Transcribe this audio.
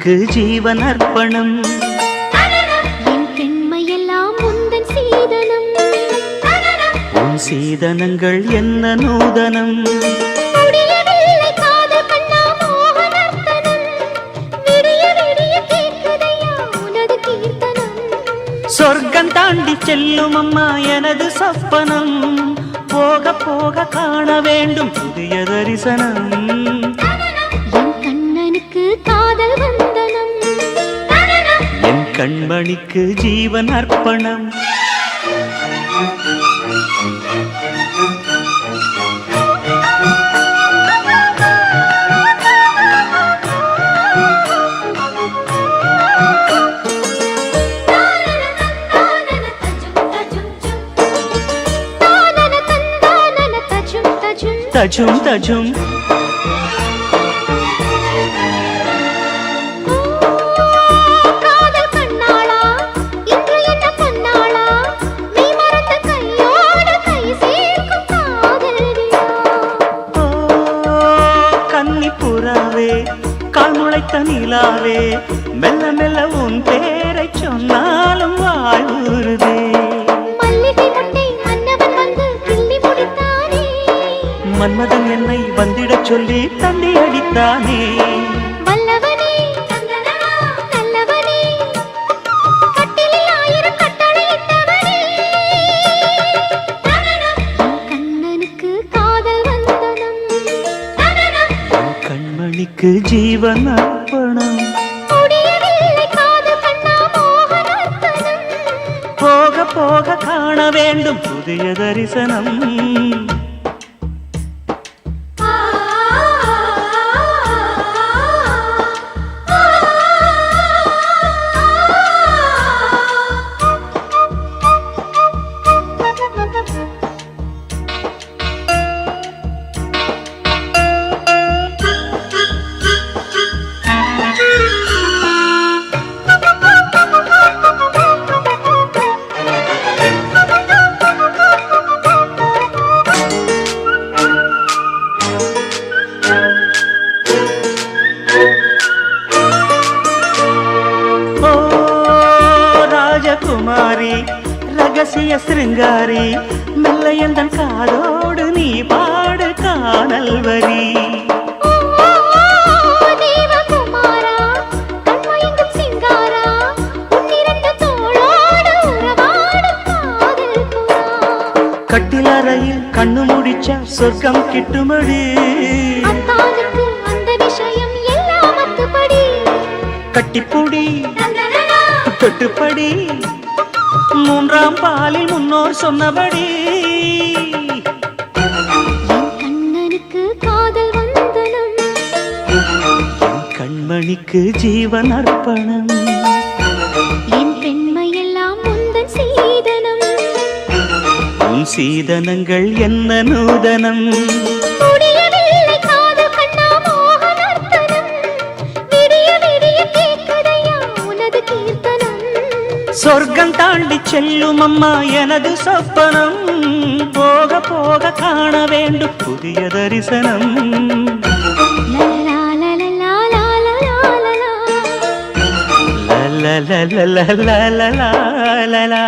கண்ணனுக்கு ஜீவன் அர்ப்பணம். என் பெண்மையெல்லாம் உந்தன் சீதனம். உன் சீதனங்கள் என்ன நூதனம். முடியவில்லை காதல் கண்ணா மோகனர்த்தனம். விடிய விடிய கேட்குதையா உனது கீர்த்தனம். சொர்க்கம் தாண்டி செல்லும் அம்மா எனது சொப்பனம். போக போக காண வேண்டும் புதிய தரிசனம். என் கண்ணனுக்கு காதல் வந்தனம். என் கண்மணிக்கு ஜீவன் அர்ப்பணம். தஜும் தஜும் காதல் கண்ணாளா இன்று என்ன பொன்னாளா நீ மறந்த கையோடு கை சேர்க்கும் காதல் விழா. கன்னி புறாவே கால் முளைத்த நிலாவே மெல்ல மெல்ல உன் பேரை சொன்னாலும் வாழ்வுறுதே. மல்லிகை முட்டை மன்னவன் வந்து கிள்ளி முடித்தானே. மன்மதன் என்னை வந்திடச் சொல்லி தந்தி அடித்தானே. வல்லவனே நல்லவனே கட்டிலில் 1000 கட்டளையிட்டவனே. கண்ணனுக்கு காதல் வந்தனம். கண்மணிக்கு ஜீவன் அர்ப்பணம். முடியவில்லை காதல் கண்ணா மோகனர்த்தனம். போக போக காண வேண்டும் புதிய தரிசனம். குமாரி ரகசிய சிருங்காரி மெல்ல எந்தன் காதோடு நீ பாடு காணல் வரி. தேவகுமாரா கண்மயங்கும் சிங்காரா உன்னிரண்டு தோளோடு உறவாடும் காதல் புறா. கட்டிலறையில் கண்ணு முடிச்சா சொர்க்கம் கிட்டுமடி. அத்தானுக்கு அந்த விஷயம் எல்லாம் அத்துப்படி. கட்டிப்புடி தொட்டுப்படி மூன்றாம் பாலில் முன்னோர் சொன்னபடி. என் கண்ணனுக்கு காதல் வந்தனம். என் கண்மணிக்கு ஜீவன் அர்ப்பணம். என் பெண்மையெல்லாம் உந்தன் சீதனம். உன் சீதனங்கள் என்ன நூதனம். முடியவில்லை காதல் கண்ணா மோகனர்த்தனம். விடிய விடிய கேட்குதையா உனது கீர்த்தனம். சொர்க்கம் தாண்டி செல்லும் அம்மா எனது சொப்பனம். போக போக காண வேண்டும் புதிய தரிசனம். லலலா லலலா லலலா லலலா. லலலா லலலா லலலா.